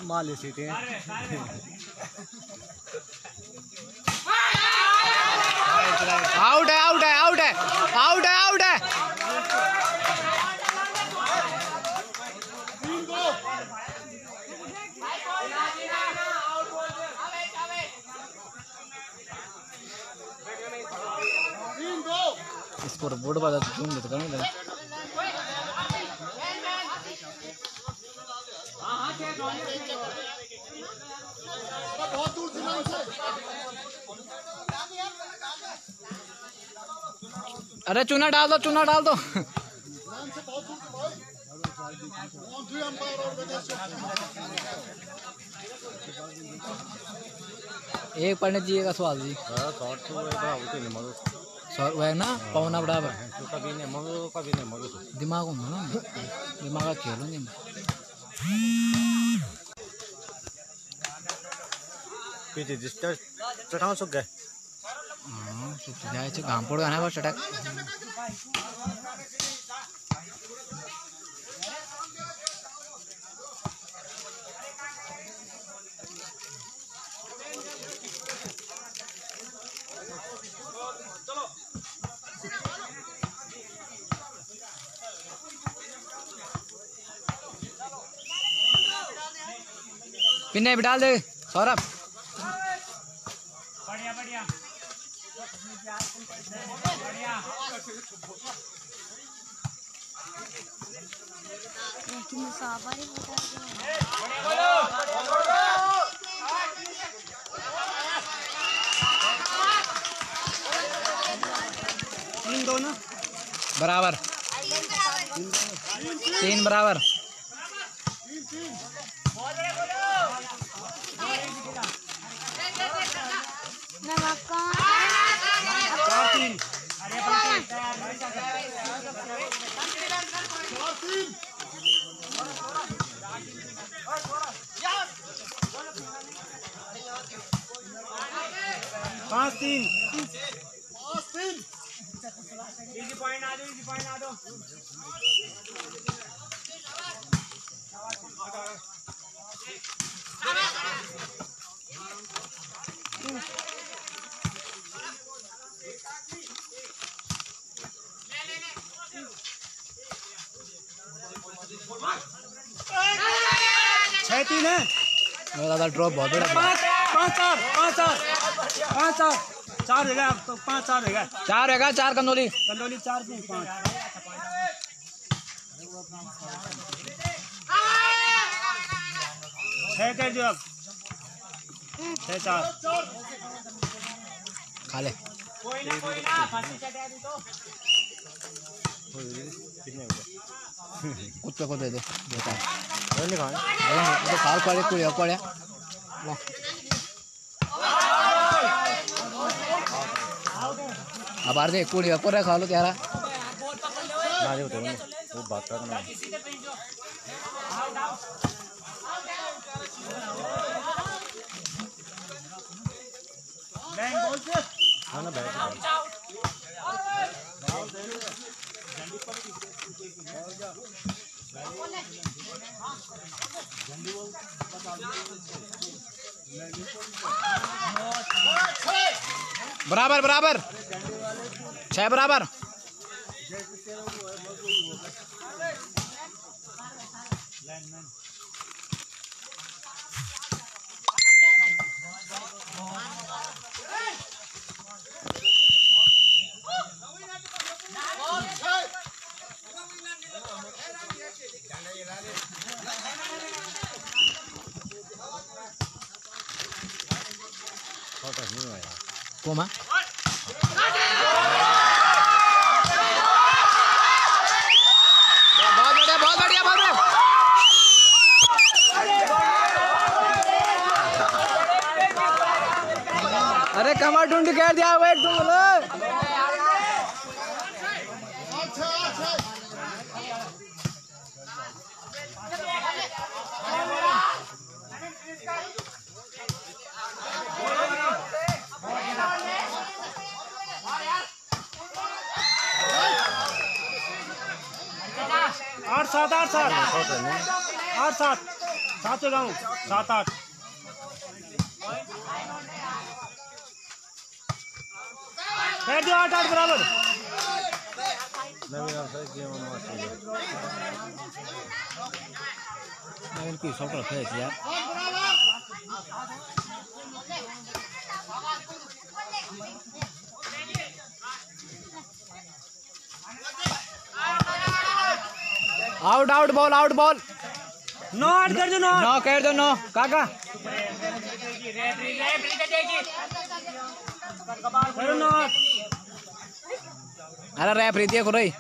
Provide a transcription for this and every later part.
माले सीटे आउट है आउट है आउट है आउट है आउट है। स्कोर बोर्ड पर जूम देते करने अरे चूना डाल दो चूना डाल दो। एक पढ़ने चाहिए सवाल जी वह ना पौना बराबर दिमाग होगा ना दिमाग खेल पीछे जिसका चटाव सूख गए हाँ सूख जाए घाम पड़ गया ना बस चटक पिन्ने भी डाल दे सौरभ। बढ़िया बढ़िया बढ़िया दोनों बराबर 3 बराबर पाँच तीन इजी पॉइंट आ दो छह तीन है मेरा ड्रॉप बहुत बड़ा 4 रहेगा अब तो 5-4 रहेगा 4 रहेगा 4 कंदोली 4 नहीं 5 6 कर दो अब 6-4 खा ले कोई ना फांसी चढ़ा दी तो कितने हो गए कुत्ते को दे दे बेटा नहीं खाना तो खाल पड़े कुड़िया पड़े अब आर दे कुड़िया पड़े खा लो त्यारा ना दे वो बात करना बैठ ना बैठ बराबर बराबर 6 बराबर। Coma. बहुत बढ़िया बहुत बढ़िया। अरे कमर ढूंढ कर दिया वो एक तुम लोग। आठ सात आठ सात आठ सात सात से गाँव 7 8 बैठ जाओ 8 8 बराबर। कोई शॉट रखा है यार। Out out ball out ball. No out कर दो। नो कर दो नो काका। करो नो। अरे रेफरी देखो रही।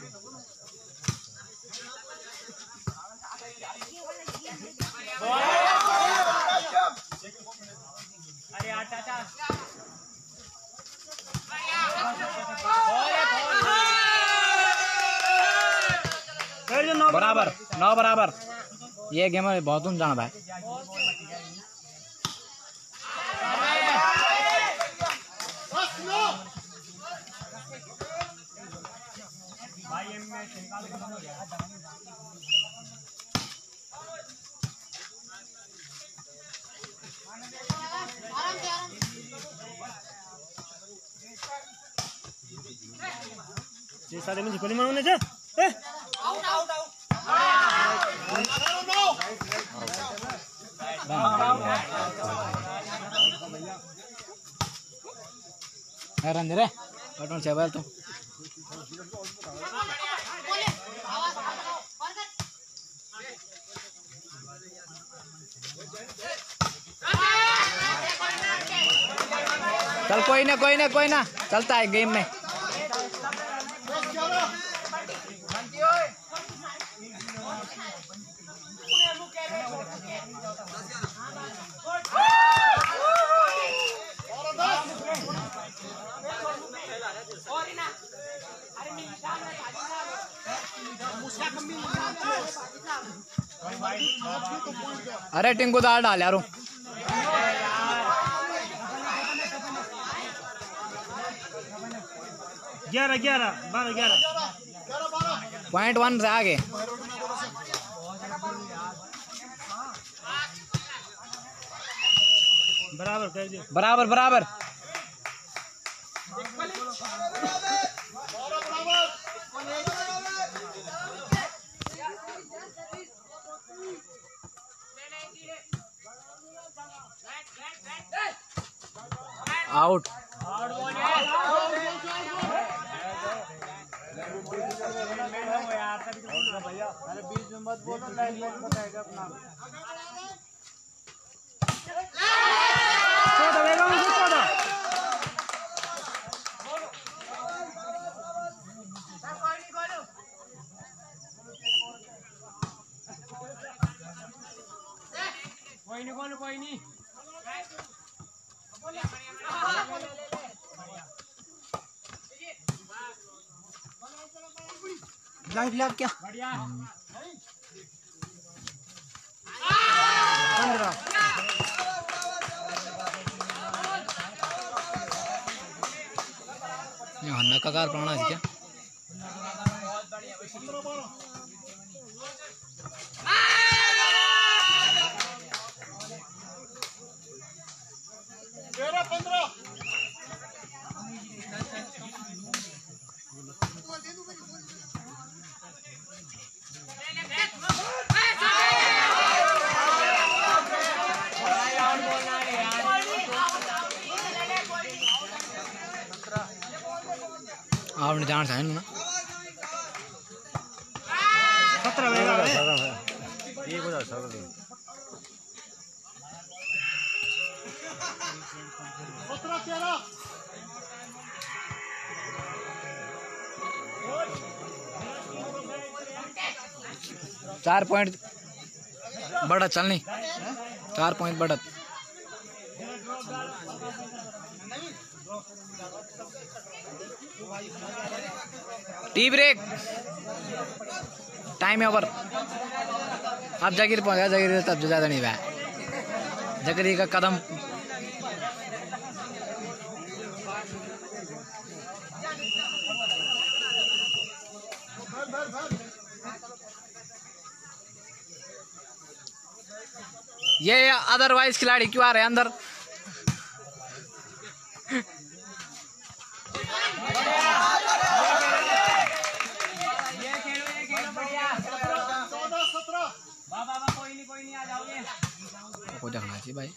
अरे आटा बराबर 9 बराबर। ये गेम में बहुत जाना भाई। जैसा दे मुझे पहले मारने जा। Out out out. रन दे रे बटन से बल तो। चल कोई ना चलता है गेम में। अरे टिंकू दाल डाल यारो। 11 11 12 11 .1 से आगे। बराबर कर दियो। बराबर बराबर। आउट। भैया अरे बीच में मत बोलो लाइन बताएगा अपना। कोई नहीं लाइव लैब क्या बढ़िया। 15 यहाँ नक्का कार प्राणा है क्या। अपने जान से ना 17 बजेगा ये को जा चार पॉइंट बढ़त चलनी 4 पॉइंट बढ़त टी ब्रेक टाइम है ओवर अब जागिर पहुंचा जागिर तब ज्यादा नहीं हुआ जगरी का कदम ये अदरवाइज खिलाड़ी क्यों आ रहे हैं अंदर को देखना चाहिए भाई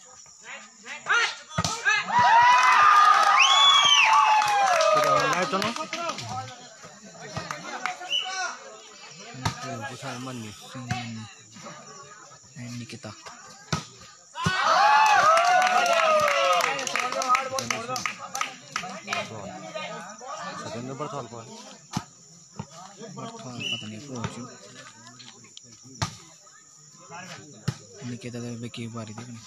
निकिता पता नहीं निकिता की बारी देखनी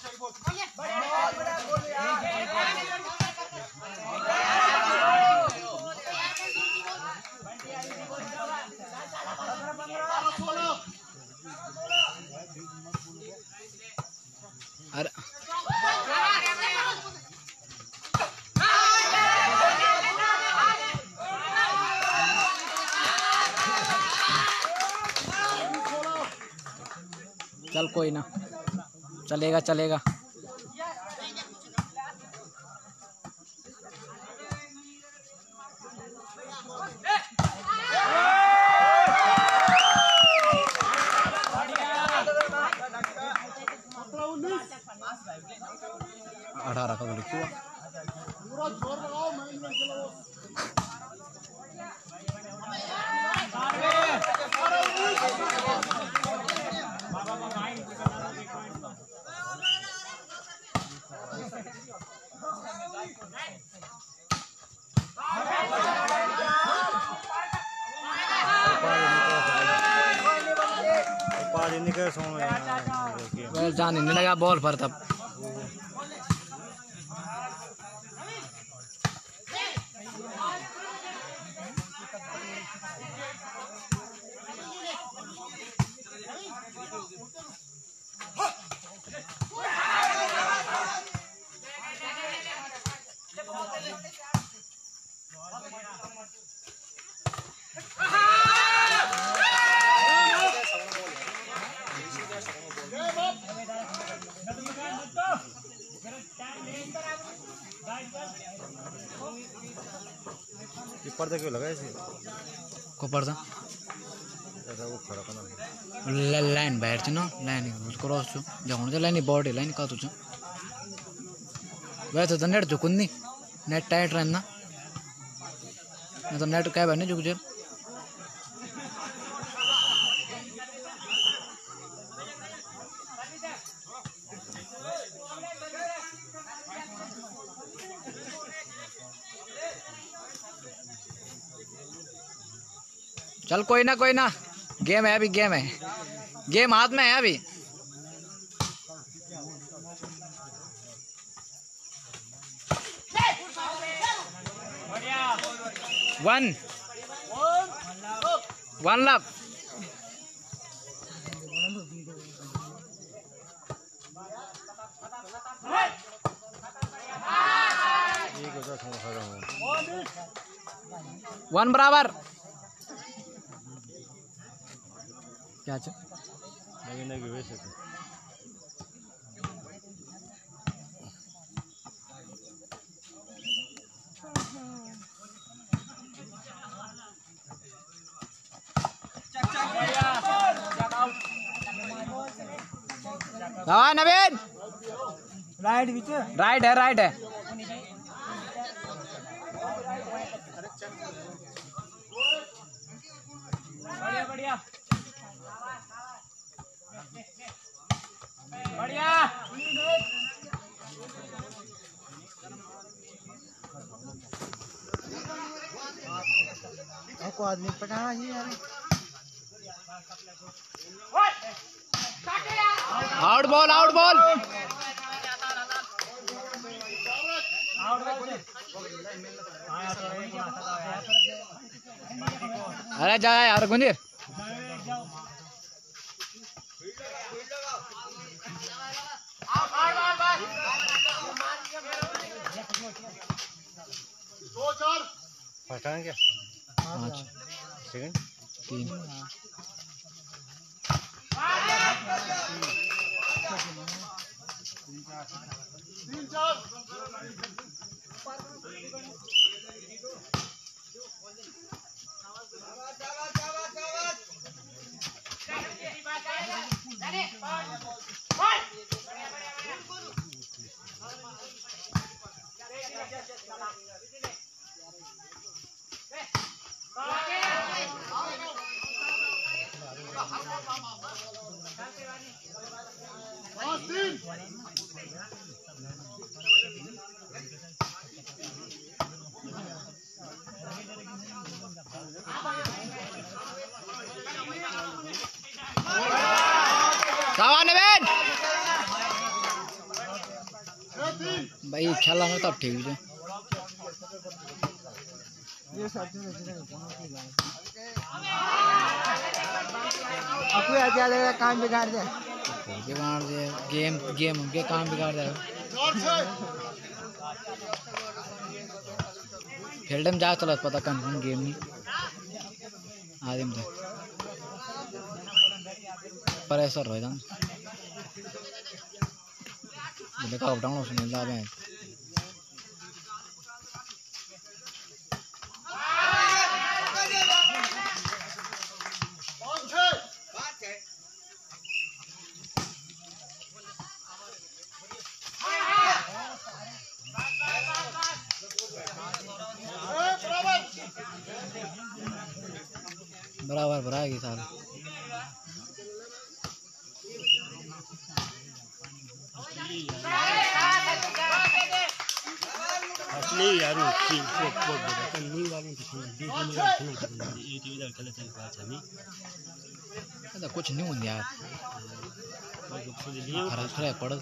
अरे चल कोई ना चलेगा चलेगा अठारह का लिखा जाने नहीं लगा बॉल पर तब पर्दा क्यों लगा ऐसे को पर्दा ऐसा वो खड़ा करना लाइन बाहर छ न लाइन क्रॉस छ जहाँ चाहिँ लाइन बॉडी लाइन का तुझ वैसे तो नेट झुकुन नहीं नेट टाइट रहना तो नेट क्या बने झुक जा चल कोई ना गेम है अभी गेम है गेम हाथ में है अभी वन लव वन बराबर क्या नहीं वैसे नवीन राइट है को आदमी पटाना ही यार। Out ball out ball. अरे जा यार गुंजीर। पटाना क्या? 5 सेकंड 3 भाई खेला में तब ठीक है। आपको याद आ काम बिगाड़ दे। गेम गेम के काम बिगाड़ दे। फील्ड में जा चला पता कौन गेम नहीं आदमी तो प्रेशर हो जान देखा आउट डाउन उसने ला है। बराबर भराएगी साल असली यार की वो नहीं वाले ये खेल चल पास हमें तो कुछ नहीं होता यार। खरा खरा पड़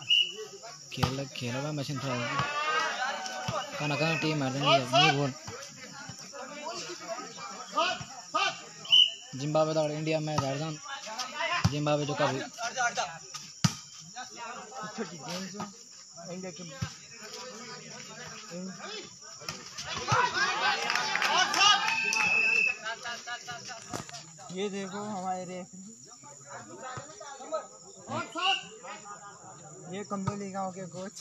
खेल खेल में मशीन थोड़ा काना काना टीम मार नहीं बोल। जिम्बाब्वे तो इंडिया में झारखंड जिम्बाब्वे जो कभी छोटी गेम्स इंडिया के ये देखो हमारे रेफरी ये कमजोरी गांव के कोच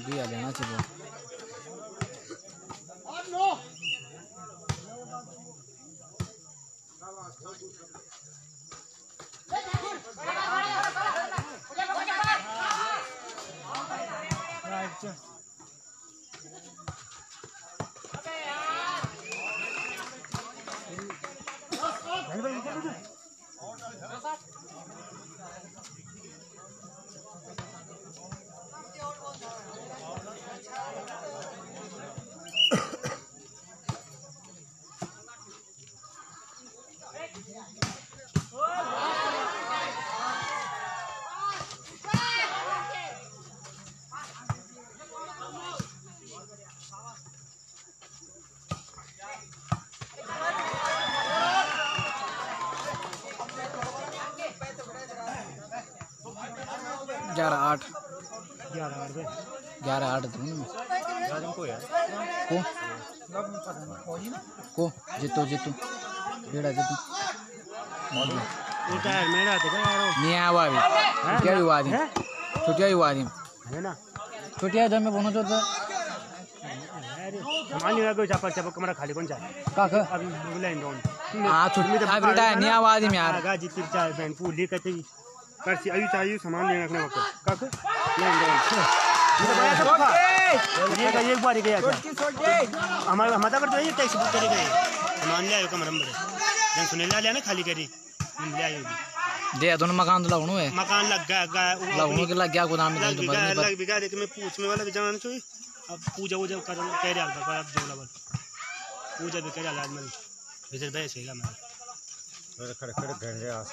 भी आ जाना चाहिए। ग्यारह आठ 11-8 को जीतो जीतो बेड़ा जीतो नहीं आया हुआ अभी छुट्टियाँ भी हुआ आदमी छुट्टियाँ भी हुआ आदमी है ना छुट्टियाँ जब मैं पहुँचो तो सामान नहीं लगा चापर चापर कमरा खाली कौन चाहे काक अब बुलाइन डोन हां छुट्टी अब रिटायर नहीं आवाज में यार आगा जितनी चाहे बहन पूली कहते ही करसी आयु चाहिए सामान लेने रखने वक्त काक लाइन डोन ये का एक बार ही गया था हमारा मता कर तो ये टैक्सी बुक करी गई सामान ले आयो कमरा में जन सुने ले ना खाली करी ले आयो दे दोनों मकान तो लगणो है मकान लग गया लगणो के लग गया गोदाम में लग बिगा देख मैं पूछ में वाला भी जाना चाहिए अब पूजा वूजा कर कह रहा था अब जो लेवल पूजा भी कर रहा आज मैं विजय भाई सेगा मैं खड़े खड़े घंटे आस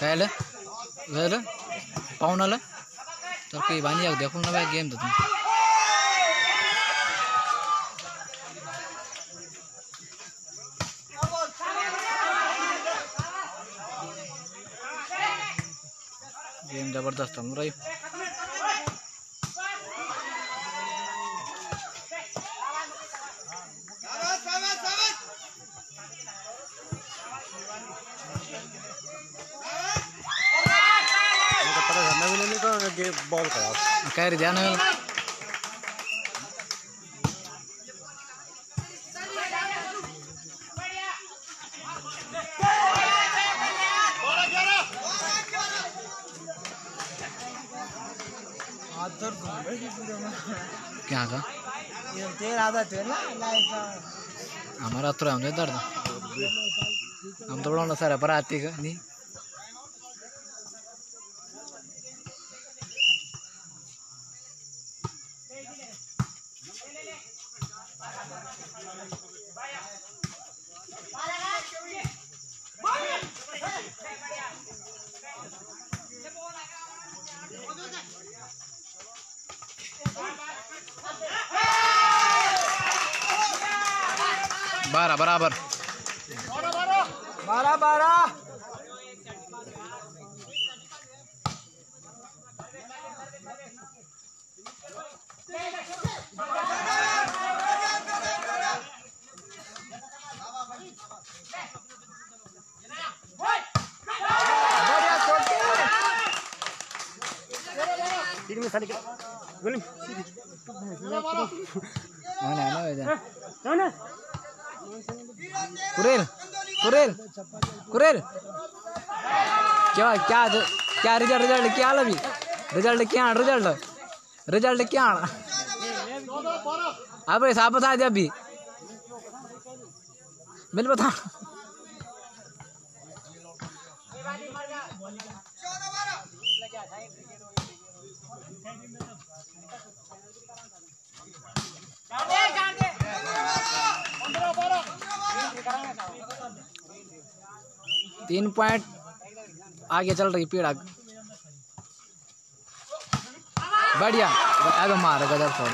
पहले वेल पाउनला तो के बानी आग देखो ना भाई गेम तो तुम गेम जबरदस्त हम रही बॉल खराब कह रही ध्यान क्या का हमारा तो हम दर्द हम तो बड़ा सारा पर आती का नहीं बारह बराबर 12 तीन में साले के गोली ना कुरेल कुरेल कुरेल क्या क्या क्या रिजल्ट क्या अभी रिजल्ट क्या अब साहब बता दे अभी मिल बता तीन पॉइंट आगे चल रही पीड़ा बढ़िया अगर मार गदर छोड़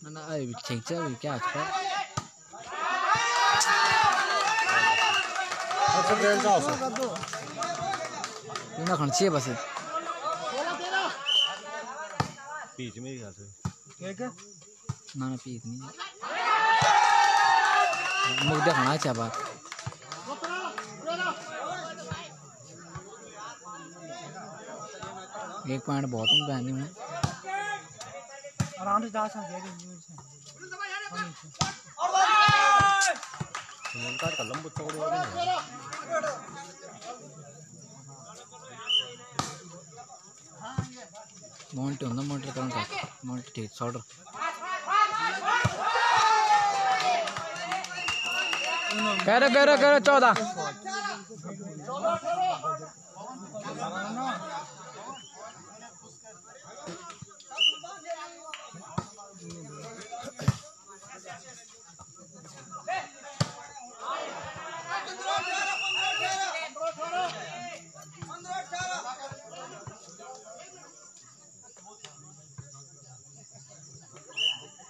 ना क्या ना खर्चे बस बीच में ही ना पीत नहीं मुख देखना चाहिए बात एक पॉइंट बहुत हम पहनी हूँ आराम से जा सकते लंबू तोड़ मौंटी होंदा मौंटी करंट मौंटी ठीक सॉर्डर करो 14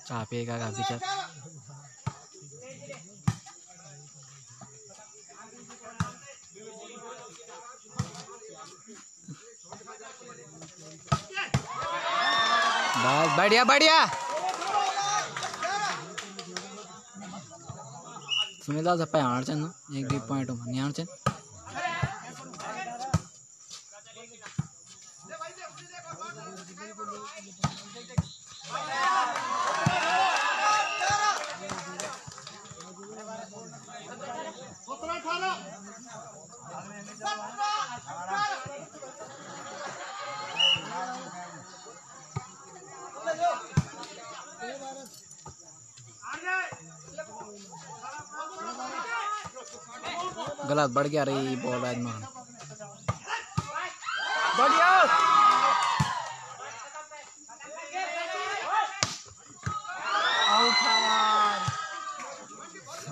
चापेगा का विचार बस बढ़िया बढ़िया। सुनीता से आड़ चन एक भी पॉइंट नहीं आड़ चन। गलत बढ़ गया रही बॉल राजमान बढ़िया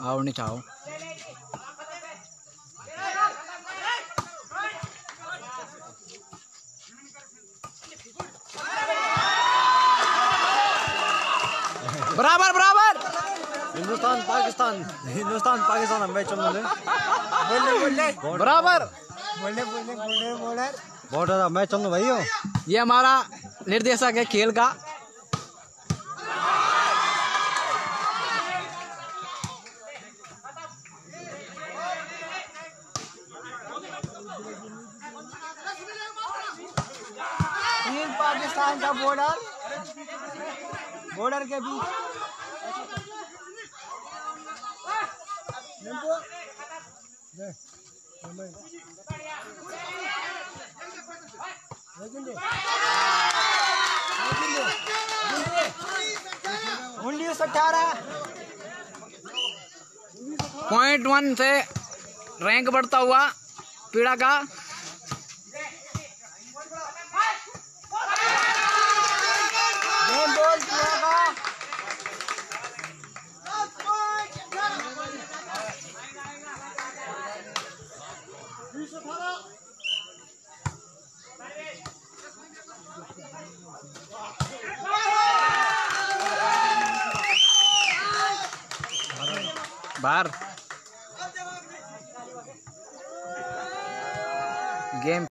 आउट नहीं चाहो। बराबर बराबर। हिंदुस्तान पाकिस्तान मैच चल रहा है। बराबर बहुत ज़्यादा मैच चल रहा भाइयों। ये हमारा निर्देशक है खेल का। पाकिस्तान का बॉर्डर के बीच .1 से रैंक बढ़ता हुआ पीड़ा का। बाहर गेम